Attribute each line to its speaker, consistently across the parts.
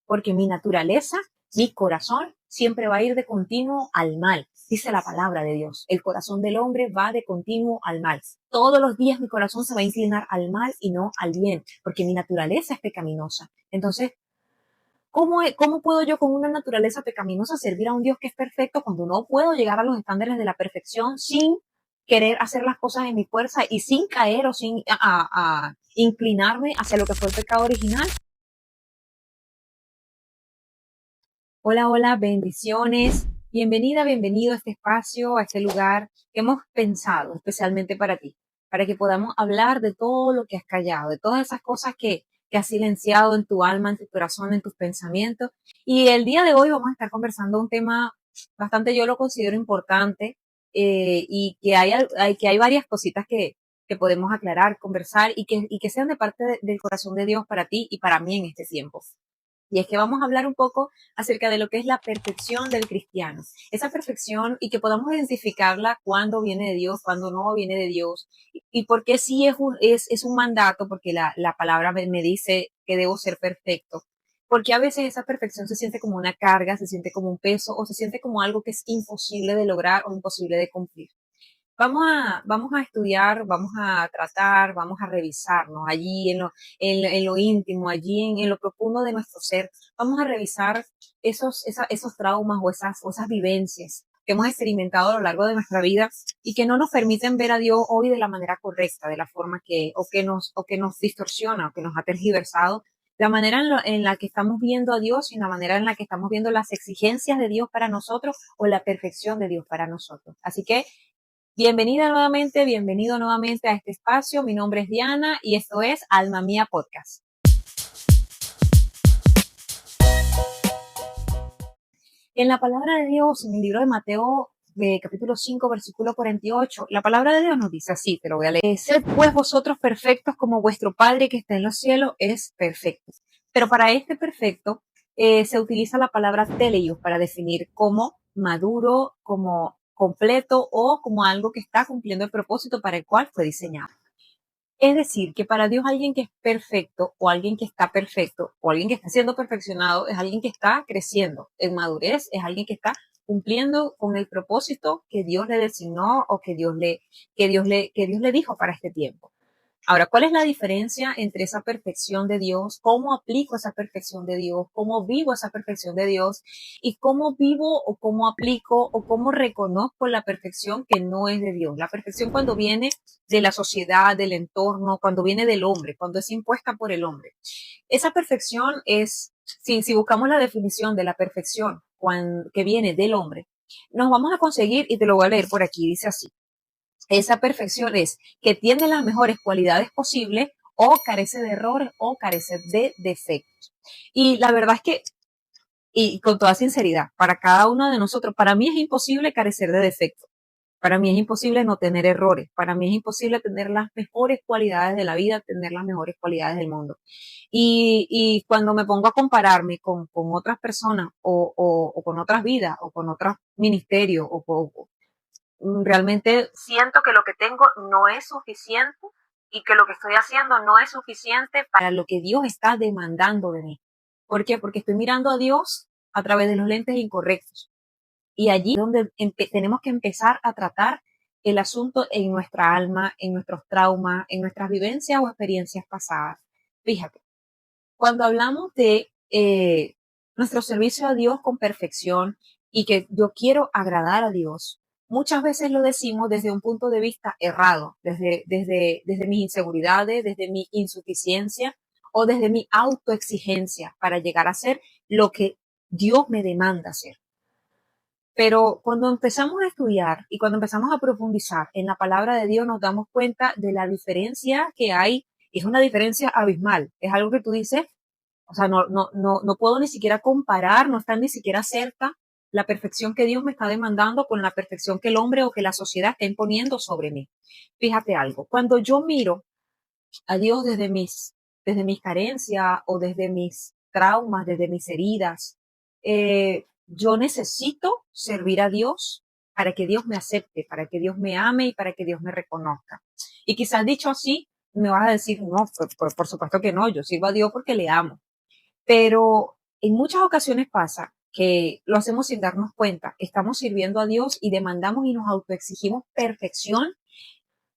Speaker 1: porque mi naturaleza, mi corazón, siempre va a ir de continuo al mal. Dice la palabra de Dios, el corazón del hombre va de continuo al mal. Todos los días mi corazón se va a inclinar al mal y no al bien, porque mi naturaleza es pecaminosa. Entonces, ¿cómo puedo yo con una naturaleza pecaminosa servir a un Dios que es perfecto cuando no puedo llegar a los estándares de la perfección sin querer hacer las cosas en mi fuerza y sin caer o sin inclinarme hacia lo que fue el pecado original? Hola, hola, bendiciones. Bienvenida, bienvenido a este espacio, a este lugar que hemos pensado especialmente para ti, para que podamos hablar de todo lo que has callado, de todas esas cosas que has silenciado en tu alma, en tu corazón, en tus pensamientos. Y el día de hoy vamos a estar conversando un tema bastante, yo lo considero importante, y que hay varias cositas que podemos aclarar, conversar y que sean de parte del corazón de Dios para ti y para mí en este tiempo. Y es que vamos a hablar un poco acerca de lo que es la perfección del cristiano. Esa perfección y que podamos identificarla cuando viene de Dios, cuando no viene de Dios. Y por qué sí es un mandato, porque la palabra me dice que debo ser perfecto. Porque a veces esa perfección se siente como una carga, se siente como un peso o se siente como algo que es imposible de lograr o imposible de cumplir. Vamos a estudiar, vamos a tratar, vamos a revisarnos allí en lo íntimo, allí en lo profundo de nuestro ser. Vamos a revisar esos traumas o esas vivencias que hemos experimentado a lo largo de nuestra vida y que no nos permiten ver a Dios hoy de la manera correcta, de la forma o que nos distorsiona o que nos ha tergiversado la manera en la que estamos viendo a Dios y la manera en la que estamos viendo las exigencias de Dios para nosotros o la perfección de Dios para nosotros. Así que bienvenida nuevamente, bienvenido nuevamente a este espacio. Mi nombre es Diana y esto es Alma Mía Podcast. En la palabra de Dios, en el libro de Mateo, capítulo 5, versículo 48, la palabra de Dios nos dice así, te lo voy a leer. Sed pues vosotros perfectos como vuestro Padre que está en los cielos es perfecto. Pero para este perfecto se utiliza la palabra teleios para definir como maduro, como completo o como algo que está cumpliendo el propósito para el cual fue diseñado. Es decir, que para Dios alguien que es perfecto o alguien que está perfecto o alguien que está siendo perfeccionado es alguien que está creciendo en madurez, es alguien que está cumpliendo con el propósito que Dios le designó o que Dios le dijo para este tiempo. Ahora, ¿cuál es la diferencia entre esa perfección de Dios? ¿Cómo aplico esa perfección de Dios? ¿Cómo vivo esa perfección de Dios? ¿Y cómo vivo o cómo aplico o cómo reconozco la perfección que no es de Dios? La perfección cuando viene de la sociedad, del entorno, cuando viene del hombre, cuando es impuesta por el hombre. Esa perfección es, si buscamos la definición de la perfección que viene del hombre, nos vamos a conseguir, y te lo voy a leer por aquí, dice así. Esa perfección es que tiene las mejores cualidades posibles o carece de errores o carece de defectos. Y la verdad es que, y con toda sinceridad, para cada uno de nosotros, para mí es imposible carecer de defectos. Para mí es imposible no tener errores. Para mí es imposible tener las mejores cualidades de la vida, tener las mejores cualidades del mundo. Y cuando me pongo a compararme con otras personas o con otras vidas o con otros ministerios realmente siento que lo que tengo no es suficiente y que lo que estoy haciendo no es suficiente para lo que Dios está demandando de mí. ¿Por qué? Porque estoy mirando a Dios a través de los lentes incorrectos. Y allí es donde tenemos que empezar a tratar el asunto en nuestra alma, en nuestros traumas, en nuestras vivencias o experiencias pasadas. Fíjate, cuando hablamos de nuestro servicio a Dios con perfección y que yo quiero agradar a Dios, muchas veces lo decimos desde un punto de vista errado, desde mis inseguridades, desde mi insuficiencia o desde mi autoexigencia para llegar a ser lo que Dios me demanda hacer. Pero cuando empezamos a estudiar y cuando empezamos a profundizar en la palabra de Dios, nos damos cuenta de la diferencia que hay. Es una diferencia abismal. Es algo que tú dices, o sea, no puedo ni siquiera comparar, no está ni siquiera cerca la perfección que Dios me está demandando con la perfección que el hombre o que la sociedad está imponiendo sobre mí. Fíjate algo, cuando yo miro a Dios desde mis carencias o desde mis traumas, desde mis heridas, yo necesito servir a Dios para que Dios me acepte, para que Dios me ame y para que Dios me reconozca. Y quizás dicho así, me vas a decir, no, por supuesto que no, yo sirvo a Dios porque le amo. Pero En muchas ocasiones pasa que lo hacemos sin darnos cuenta. Estamos sirviendo a Dios y demandamos y nos autoexigimos perfección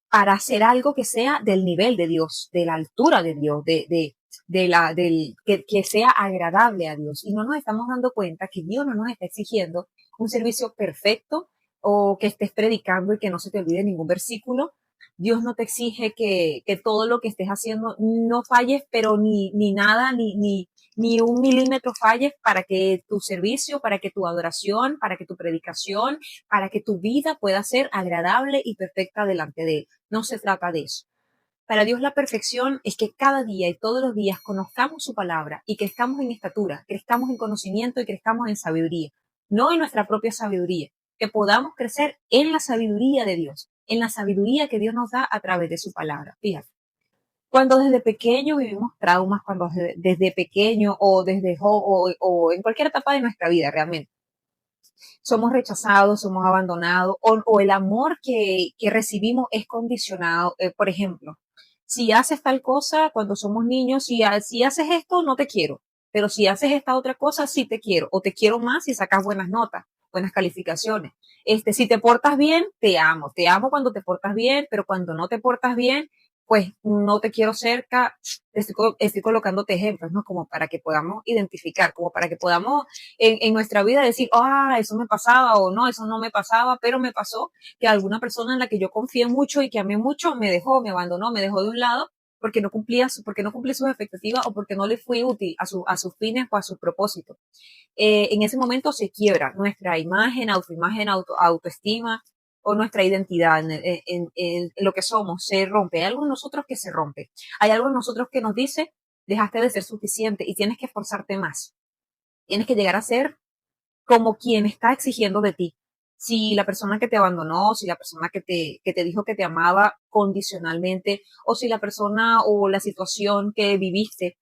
Speaker 1: para hacer algo que sea del nivel de Dios, de la altura de Dios, que sea agradable a Dios. Y no nos estamos dando cuenta que Dios no nos está exigiendo un servicio perfecto o que estés predicando y que no se te olvide ningún versículo. Dios no te exige que todo lo que estés haciendo no falles, pero ni nada, ni un milímetro falles para que tu servicio, para que tu adoración, para que tu predicación, para que tu vida pueda ser agradable y perfecta delante de Él. No se trata de eso. Para Dios la perfección es que cada día y todos los días conozcamos su palabra y que estamos en estatura, que estamos en conocimiento y que estamos en sabiduría, no en nuestra propia sabiduría, que podamos crecer en la sabiduría de Dios, en la sabiduría que Dios nos da a través de su palabra. Fíjate, cuando desde pequeño vivimos traumas, cuando desde pequeño o en cualquier etapa de nuestra vida realmente, somos rechazados, somos abandonados o el amor que recibimos es condicionado. Por ejemplo, si haces tal cosa cuando somos niños, si haces esto, no te quiero, pero si haces esta otra cosa, sí te quiero, o te quiero más si sacas buenas notas, buenas calificaciones. Si te portas bien, te amo cuando te portas bien, pero cuando no te portas bien, pues no te quiero cerca. Estoy colocándote ejemplos, ¿no? Como para que podamos identificar, como para que podamos en nuestra vida decir, eso me pasaba o no, eso no me pasaba, pero me pasó que alguna persona en la que yo confié mucho y que amé mucho me dejó, me abandonó, me dejó de un lado porque no cumplí sus expectativas o porque no le fui útil a sus fines o a sus propósitos. En ese momento se quiebra nuestra imagen, autoestima o nuestra identidad en lo que somos, se rompe. Hay algo en nosotros que se rompe. Hay algo en nosotros que nos dice, dejaste de ser suficiente y tienes que esforzarte más. Tienes que llegar a ser como quien está exigiendo de ti. Si la persona que te abandonó, si la persona que te dijo que te amaba condicionalmente, o si la persona o la situación que viviste,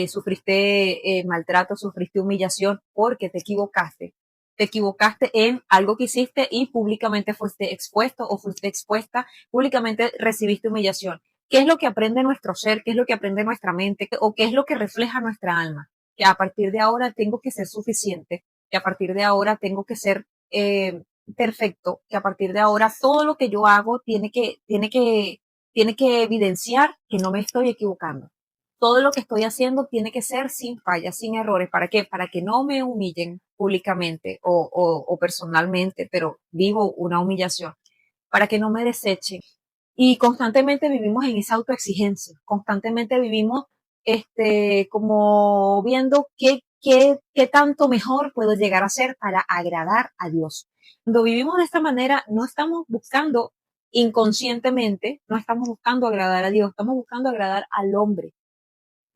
Speaker 1: sufriste maltrato, sufriste humillación porque te equivocaste. Te equivocaste en algo que hiciste y públicamente fuiste expuesto o fuiste expuesta, públicamente recibiste humillación. ¿Qué es lo que aprende nuestro ser? ¿Qué es lo que aprende nuestra mente? ¿O qué es lo que refleja nuestra alma? Que a partir de ahora tengo que ser suficiente, que a partir de ahora tengo que ser perfecto, que a partir de ahora todo lo que yo hago tiene que evidenciar que no me estoy equivocando. Todo lo que estoy haciendo tiene que ser sin fallas, sin errores. ¿Para qué? Para que no me humillen públicamente o personalmente, pero vivo una humillación, para que no me desechen. Y constantemente vivimos en esa autoexigencia, constantemente vivimos como viendo qué tanto mejor puedo llegar a ser para agradar a Dios. Cuando vivimos de esta manera, no estamos buscando inconscientemente, no estamos buscando agradar a Dios, estamos buscando agradar al hombre.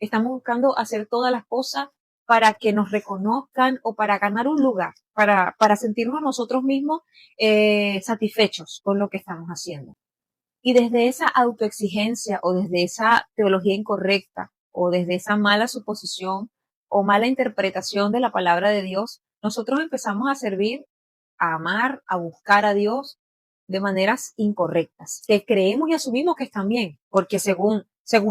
Speaker 1: Estamos buscando hacer todas las cosas para que nos reconozcan o para ganar un lugar, para sentirnos nosotros mismos satisfechos con lo que estamos haciendo. Y desde esa autoexigencia o desde esa teología incorrecta o desde esa mala suposición o mala interpretación de la palabra de Dios, nosotros empezamos a servir, a amar, a buscar a Dios de maneras incorrectas, que creemos y asumimos que están bien, porque según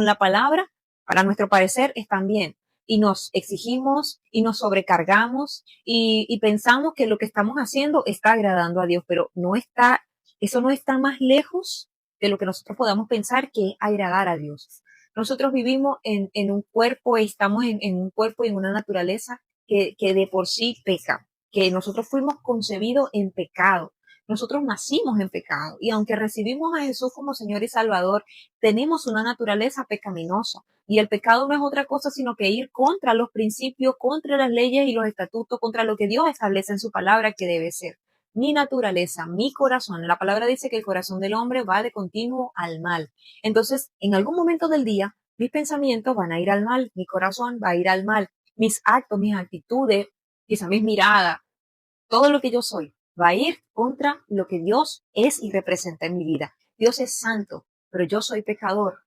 Speaker 1: la palabra, para nuestro parecer, están bien. Y nos exigimos y nos sobrecargamos y pensamos que lo que estamos haciendo está agradando a Dios, pero eso no está más lejos de lo que nosotros podamos pensar que es agradar a Dios. Nosotros vivimos en un cuerpo, estamos en un cuerpo y en una naturaleza que de por sí peca, que nosotros fuimos concebidos en pecado. Nosotros nacimos en pecado y aunque recibimos a Jesús como Señor y Salvador, tenemos una naturaleza pecaminosa. Y el pecado no es otra cosa sino que ir contra los principios, contra las leyes y los estatutos, contra lo que Dios establece en su palabra que debe ser. Mi naturaleza, mi corazón. La palabra dice que el corazón del hombre va de continuo al mal. Entonces, en algún momento del día, mis pensamientos van a ir al mal, mi corazón va a ir al mal, mis actos, mis actitudes, quizá mis miradas, todo lo que yo soy va a ir contra lo que Dios es y representa en mi vida. Dios es santo, pero yo soy pecador.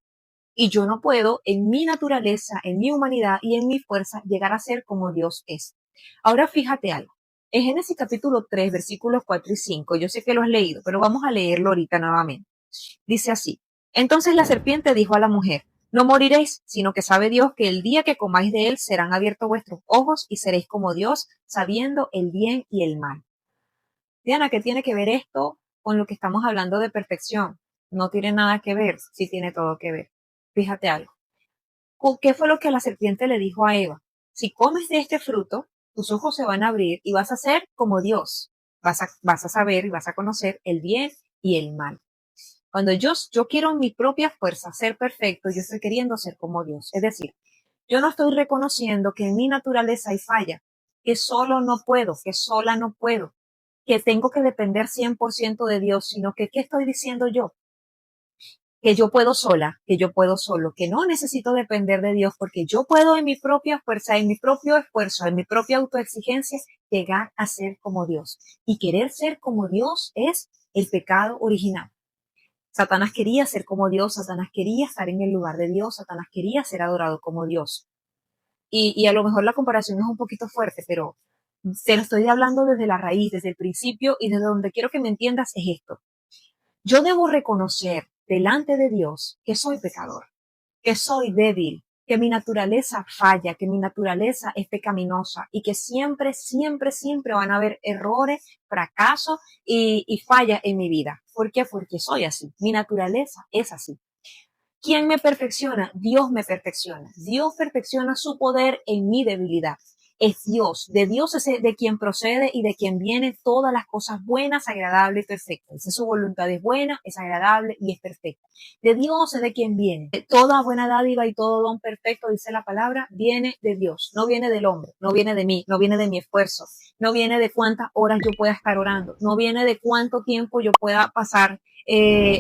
Speaker 1: Y yo no puedo, en mi naturaleza, en mi humanidad y en mi fuerza, llegar a ser como Dios es. Ahora fíjate algo. En Génesis capítulo 3, versículos 4 y 5, yo sé que lo has leído, pero vamos a leerlo ahorita nuevamente. Dice así. Entonces la serpiente dijo a la mujer, No moriréis, sino que sabe Dios que el día que comáis de él serán abiertos vuestros ojos y seréis como Dios, sabiendo el bien y el mal. Diana, ¿qué tiene que ver esto con lo que estamos hablando de perfección? No tiene nada que ver, sí tiene todo que ver. Fíjate algo. ¿Qué fue lo que la serpiente le dijo a Eva? Si comes de este fruto, tus ojos se van a abrir y vas a ser como Dios. Vas a saber y vas a conocer el bien y el mal. Cuando yo quiero en mi propia fuerza ser perfecto, yo estoy queriendo ser como Dios. Es decir, yo no estoy reconociendo que en mi naturaleza hay falla, que solo no puedo, que sola no puedo, que tengo que depender 100% de Dios, sino que ¿qué estoy diciendo yo? Que yo puedo sola, que yo puedo solo, que no necesito depender de Dios porque yo puedo en mi propia fuerza, en mi propio esfuerzo, en mi propia autoexigencia, llegar a ser como Dios. Y querer ser como Dios es el pecado original. Satanás quería ser como Dios, Satanás quería estar en el lugar de Dios, Satanás quería ser adorado como Dios. Y a lo mejor la comparación es un poquito fuerte, pero te lo estoy hablando desde la raíz, desde el principio, y desde donde quiero que me entiendas es esto. Yo debo reconocer delante de Dios que soy pecador, que soy débil, que mi naturaleza falla, que mi naturaleza es pecaminosa y que siempre, siempre, siempre van a haber errores, fracasos y fallas en mi vida. ¿Por qué? Porque soy así. Mi naturaleza es así. ¿Quién me perfecciona? Dios me perfecciona. Dios perfecciona su poder en mi debilidad. Es Dios. De Dios es de quien procede y de quien vienen todas las cosas buenas, agradables y perfectas. Su voluntad es buena, es agradable y es perfecta. De Dios es de quien viene. Toda buena dádiva y todo don perfecto, dice la palabra, viene de Dios. No viene del hombre, no viene de mí, no viene de mi esfuerzo, no viene de cuántas horas yo pueda estar orando, no viene de cuánto tiempo yo pueda pasar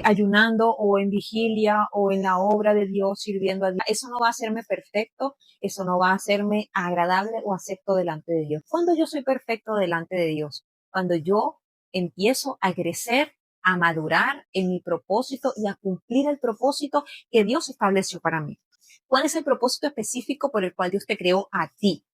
Speaker 1: ayunando o en vigilia o en la obra de Dios sirviendo a Dios. Eso no va a hacerme perfecto, eso no va a hacerme agradable o acepto delante de Dios. Cuando yo soy perfecto delante de Dios, cuando yo empiezo a crecer, a madurar en mi propósito y a cumplir el propósito que Dios estableció para mí. ¿Cuál es el propósito específico por el cual Dios te creó a ti?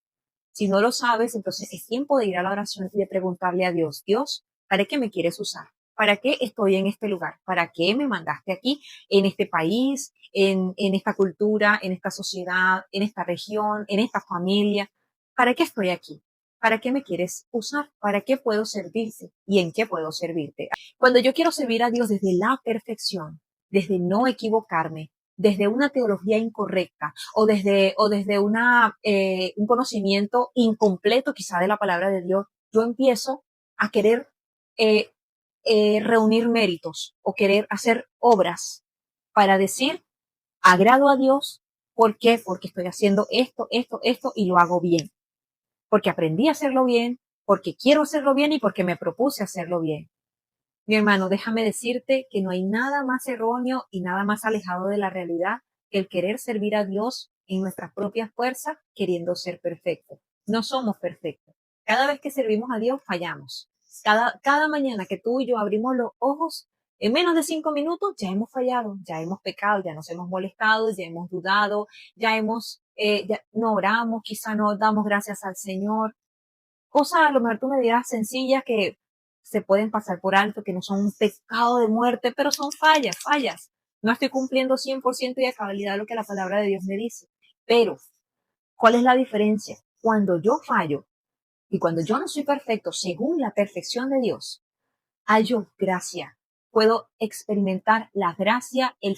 Speaker 1: Si no lo sabes, entonces es tiempo de ir a la oración y de preguntarle a Dios, Dios, ¿para qué me quieres usar? ¿Para qué estoy en este lugar? ¿Para qué me mandaste aquí, en este país, en esta cultura, en esta sociedad, en esta región, en esta familia? ¿Para qué estoy aquí? ¿Para qué me quieres usar? ¿Para qué puedo servirte? ¿Y en qué puedo servirte? Cuando yo quiero servir a Dios desde la perfección, desde no equivocarme, desde una teología incorrecta o desde un conocimiento incompleto quizá de la palabra de Dios, yo empiezo a querer eh, reunir méritos o querer hacer obras para decir, agrado a Dios. ¿Por qué? Porque estoy haciendo esto y lo hago bien. Porque aprendí a hacerlo bien, porque quiero hacerlo bien y porque me propuse hacerlo bien. Mi hermano, déjame decirte que no hay nada más erróneo y nada más alejado de la realidad que el querer servir a Dios en nuestras propias fuerzas, queriendo ser perfectos. No somos perfectos. Cada vez que servimos a Dios, fallamos. Cada mañana que tú y yo abrimos los ojos, en menos de 5 minutos ya hemos fallado, ya hemos pecado, ya nos hemos molestado, ya hemos dudado, ya no oramos, quizá no damos gracias al Señor. Cosas a lo mejor tú me dirás sencillas que se pueden pasar por alto, que no son un pecado de muerte, pero son fallas. No estoy cumpliendo 100% y a cabalidad lo que la palabra de Dios me dice. Pero, ¿cuál es la diferencia? Cuando yo fallo y cuando yo no soy perfecto según la perfección de Dios, hallo gracia. Puedo experimentar la gracia, el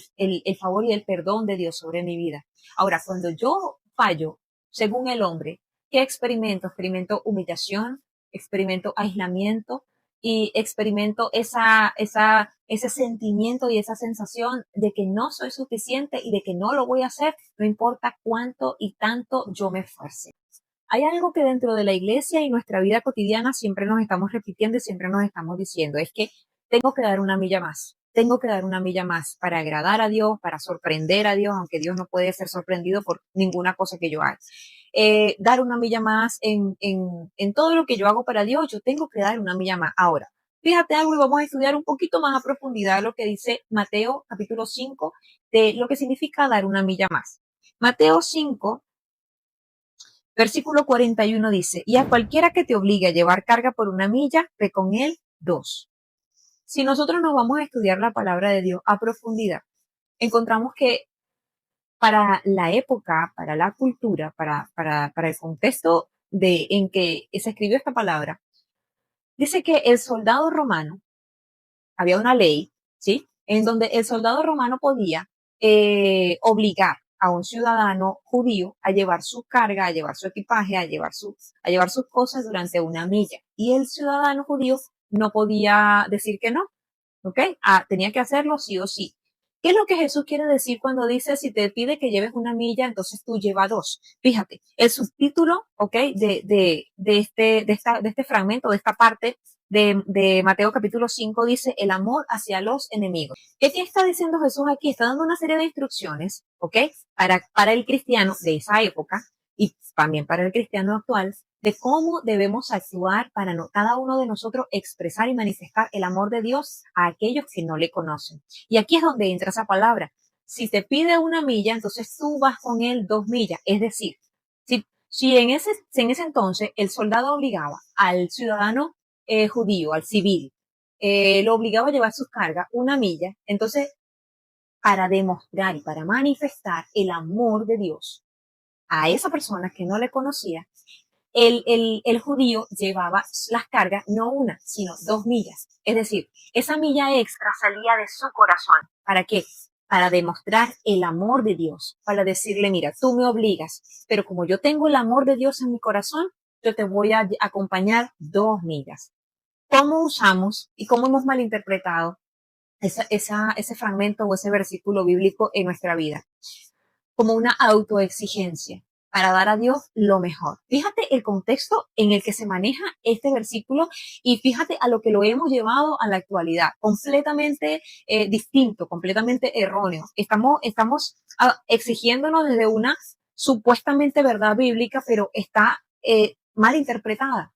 Speaker 1: favor y el perdón de Dios sobre mi vida. Ahora, cuando yo fallo según el hombre, ¿qué experimento? Experimento humillación, experimento aislamiento y experimento ese sentimiento y esa sensación de que no soy suficiente y de que no lo voy a hacer, no importa cuánto y tanto yo me esfuerce. Hay algo que dentro de la iglesia y nuestra vida cotidiana siempre nos estamos repitiendo y siempre nos estamos diciendo, es que tengo que dar una milla más, tengo que dar una milla más para agradar a Dios, para sorprender a Dios, aunque Dios no puede ser sorprendido por ninguna cosa que yo haga. Dar una milla más en todo lo que yo hago para Dios, yo tengo que dar una milla más. Ahora, fíjate algo y vamos a estudiar un poquito más a profundidad lo que dice Mateo capítulo 5 de lo que significa dar una milla más. Mateo 5 Versículo 41 dice, y a cualquiera que te obligue a llevar carga por una milla, ve con él 2. Si nosotros nos vamos a estudiar la palabra de Dios a profundidad, encontramos que para la época, para la cultura, para el contexto en que se escribió esta palabra, dice que el soldado romano, había una ley, ¿sí? En donde el soldado romano podía obligar a un ciudadano judío a llevar su carga, a llevar su equipaje, a llevar sus cosas durante una milla. Y el ciudadano judío no podía decir que no, ¿ok? Tenía que hacerlo sí o sí. ¿Qué es lo que Jesús quiere decir cuando dice si te pide que lleves una milla, entonces tú lleva dos? Fíjate, el subtítulo, ¿ok? De este fragmento, de esta parte de Mateo capítulo 5 dice el amor hacia los enemigos. ¿Qué está diciendo Jesús aquí? Está dando una serie de instrucciones, ¿ok? Para el cristiano de esa época y también para el cristiano actual, de cómo debemos actuar para cada uno de nosotros expresar y manifestar el amor de Dios a aquellos que no le conocen. Y aquí es donde entra esa palabra. Si te pide una milla, entonces tú vas con él 2 millas. Es decir, si en ese entonces el soldado obligaba al ciudadano judío, al civil, lo obligaba a llevar sus cargas 1 milla, entonces para demostrar y para manifestar el amor de Dios a esa persona que no le conocía, el judío llevaba las cargas no 1, sino 2 millas. Es decir, esa milla extra salía de su corazón. ¿Para qué? Para demostrar el amor de Dios, para decirle, mira, tú me obligas, pero como yo tengo el amor de Dios en mi corazón, yo te voy a acompañar 2 millas. ¿Cómo usamos y cómo hemos malinterpretado ese fragmento o ese versículo bíblico en nuestra vida? Como una autoexigencia para dar a Dios lo mejor. Fíjate el contexto en el que se maneja este versículo y fíjate a lo que lo hemos llevado a la actualidad. Completamente distinto, completamente erróneo. Estamos exigiéndonos desde una supuestamente verdad bíblica, pero está mal interpretada.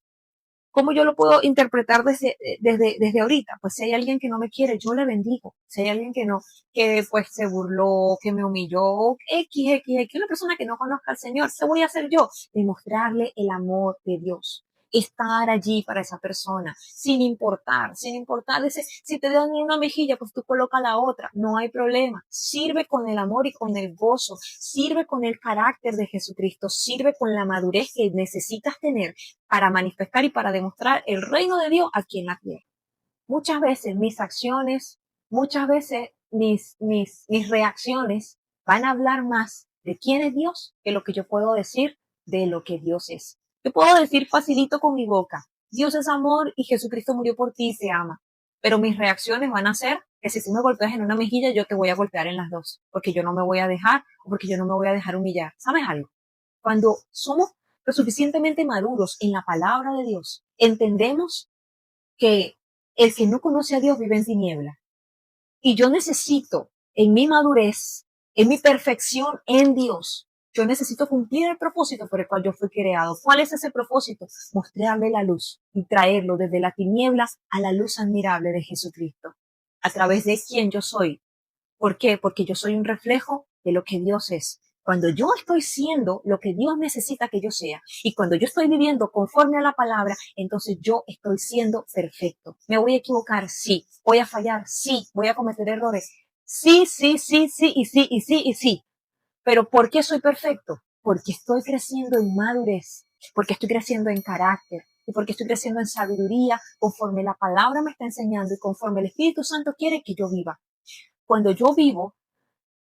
Speaker 1: ¿Cómo yo lo puedo interpretar desde ahorita? Pues si hay alguien que no me quiere, yo le bendigo. Si hay alguien que no, que pues se burló, que me humilló, una persona que no conozca al Señor, ¿qué voy a hacer yo? Demostrarle el amor de Dios. Estar allí para esa persona, sin importar, si te dan una mejilla, pues tú coloca la otra, no hay problema. Sirve con el amor y con el gozo, sirve con el carácter de Jesucristo, sirve con la madurez que necesitas tener para manifestar y para demostrar el reino de Dios aquí en la tierra. Muchas veces mis acciones, muchas veces mis reacciones van a hablar más de quién es Dios que lo que yo puedo decir de lo que Dios es. Yo puedo decir facilito con mi boca, Dios es amor y Jesucristo murió por ti y te ama. Pero mis reacciones van a ser que si tú me golpeas en una mejilla, yo te voy a golpear en las dos, porque yo no me voy a dejar o porque yo no me voy a dejar humillar. ¿Sabes algo? Cuando somos lo suficientemente maduros en la palabra de Dios, entendemos que el que no conoce a Dios vive en tiniebla. Y yo necesito, en mi madurez, en mi perfección en Dios, yo necesito cumplir el propósito por el cual yo fui creado. ¿Cuál es ese propósito? Mostrarle la luz y traerlo desde las tinieblas a la luz admirable de Jesucristo, a través de quien yo soy. ¿Por qué? Porque yo soy un reflejo de lo que Dios es. Cuando yo estoy siendo lo que Dios necesita que yo sea y cuando yo estoy viviendo conforme a la palabra, entonces yo estoy siendo perfecto. ¿Me voy a equivocar? Sí. ¿Voy a fallar? Sí. ¿Voy a cometer errores? Sí, sí, sí, sí, y sí, y sí, y sí. Pero ¿por qué soy perfecto? Porque estoy creciendo en madurez, porque estoy creciendo en carácter y porque estoy creciendo en sabiduría conforme la palabra me está enseñando y conforme el Espíritu Santo quiere que yo viva. Cuando yo vivo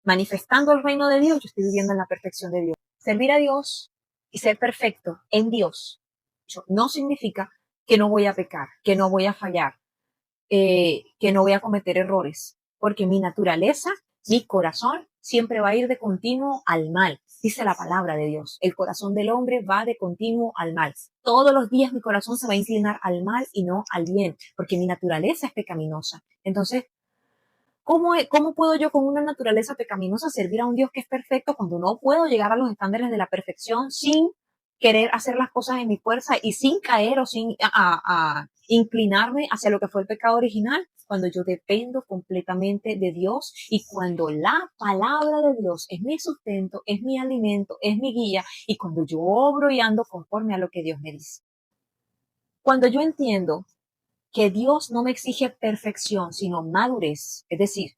Speaker 1: manifestando el reino de Dios, yo estoy viviendo en la perfección de Dios. Servir a Dios y ser perfecto en Dios no significa que no voy a pecar, que no voy a fallar, que no voy a cometer errores, porque mi naturaleza, mi corazón, siempre va a ir de continuo al mal. Dice la palabra de Dios, el corazón del hombre va de continuo al mal. Todos los días mi corazón se va a inclinar al mal y no al bien, porque mi naturaleza es pecaminosa. Entonces, ¿cómo puedo yo con una naturaleza pecaminosa servir a un Dios que es perfecto cuando no puedo llegar a los estándares de la perfección sin querer hacer las cosas en mi fuerza y sin caer o sin inclinarme hacia lo que fue el pecado original? Cuando yo dependo completamente de Dios y cuando la palabra de Dios es mi sustento, es mi alimento, es mi guía y cuando yo obro y ando conforme a lo que Dios me dice. Cuando yo entiendo que Dios no me exige perfección, sino madurez, es decir,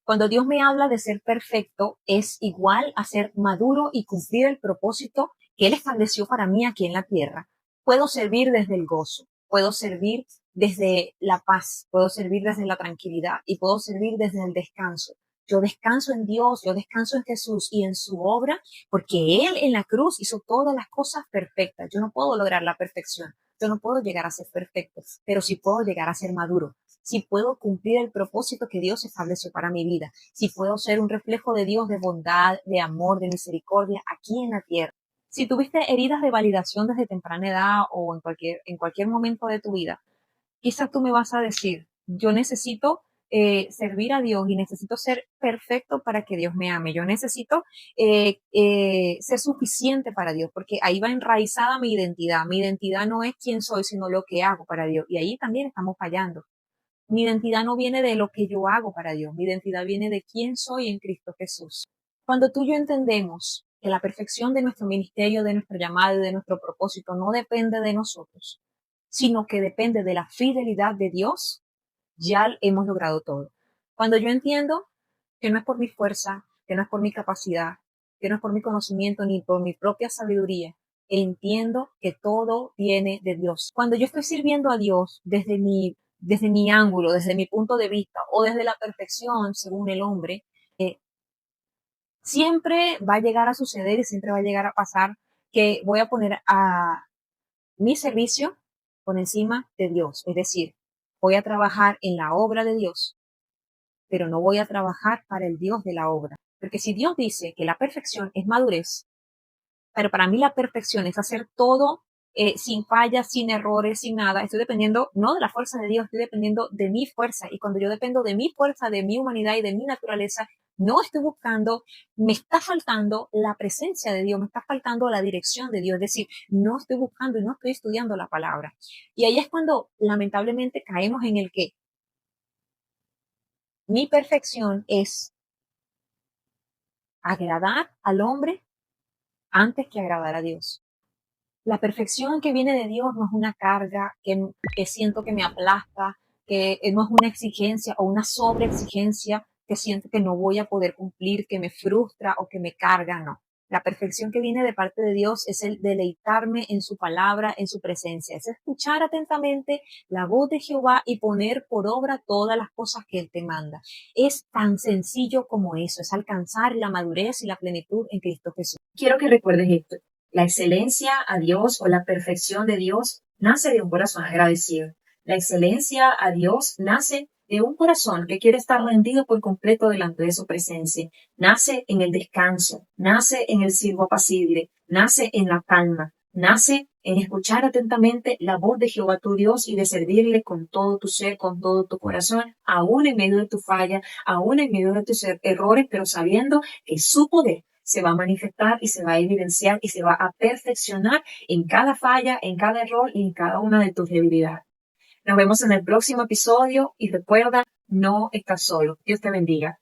Speaker 1: Cuando Dios me habla de ser perfecto, es igual a ser maduro y cumplir el propósito que Él estableció para mí aquí en la tierra. Puedo servir desde el gozo, puedo servir desde la paz, puedo servir desde la tranquilidad y puedo servir desde el descanso. Yo descanso en Dios, yo descanso en Jesús y en su obra, porque Él en la cruz hizo todas las cosas perfectas. Yo no puedo lograr la perfección, yo no puedo llegar a ser perfecto, pero sí puedo llegar a ser maduro, si puedo cumplir el propósito que Dios estableció para mi vida, si puedo ser un reflejo de Dios, de bondad, de amor, de misericordia aquí en la tierra. Si tuviste heridas de validación desde temprana edad o en cualquier momento de tu vida, quizás tú me vas a decir, yo necesito servir a Dios y necesito ser perfecto para que Dios me ame. Yo necesito ser suficiente para Dios, porque ahí va enraizada mi identidad. Mi identidad no es quién soy, sino lo que hago para Dios. Y ahí también estamos fallando. Mi identidad no viene de lo que yo hago para Dios, mi identidad viene de quién soy en Cristo Jesús. Cuando tú y yo entendemos que la perfección de nuestro ministerio, de nuestro llamado y de nuestro propósito no depende de nosotros, sino que depende de la fidelidad de Dios, ya hemos logrado todo. Cuando yo entiendo que no es por mi fuerza, que no es por mi capacidad, que no es por mi conocimiento ni por mi propia sabiduría, entiendo que todo viene de Dios. Cuando yo estoy sirviendo a Dios desde mi ángulo, desde mi punto de vista o desde la perfección según el hombre, siempre va a llegar a suceder y siempre va a llegar a pasar que voy a poner a mi servicio por encima de Dios. Es decir, voy a trabajar en la obra de Dios, pero no voy a trabajar para el Dios de la obra. Porque si Dios dice que la perfección es madurez, pero para mí la perfección es hacer todo sin fallas, sin errores, sin nada. Estoy dependiendo no de la fuerza de Dios, estoy dependiendo de mi fuerza. Y cuando yo dependo de mi fuerza, de mi humanidad y de mi naturaleza, no estoy buscando, me está faltando la presencia de Dios, me está faltando la dirección de Dios. Es decir, no estoy buscando y no estoy estudiando la palabra. Y ahí es cuando lamentablemente caemos en el que mi perfección es agradar al hombre antes que agradar a Dios. La perfección que viene de Dios no es una carga que siento que me aplasta, que no es una exigencia o una sobreexigencia que siento que no voy a poder cumplir, que me frustra o que me carga, no. La perfección que viene de parte de Dios es el deleitarme en su palabra, en su presencia, es escuchar atentamente la voz de Jehová y poner por obra todas las cosas que Él te manda. Es tan sencillo como eso, es alcanzar la madurez y la plenitud en Cristo Jesús.
Speaker 2: Quiero que recuerdes esto. La excelencia a Dios o la perfección de Dios nace de un corazón agradecido. La excelencia a Dios nace de un corazón que quiere estar rendido por completo delante de su presencia. Nace en el descanso, nace en el sirvo apacible, nace en la calma, nace en escuchar atentamente la voz de Jehová tu Dios y de servirle con todo tu ser, con todo tu corazón, aún en medio de tu falla, aún en medio de tus errores, pero sabiendo que su poder se va a manifestar y se va a evidenciar y se va a perfeccionar en cada falla, en cada error y en cada una de tus debilidades. Nos vemos en el próximo episodio y recuerda, no estás solo. Dios te bendiga.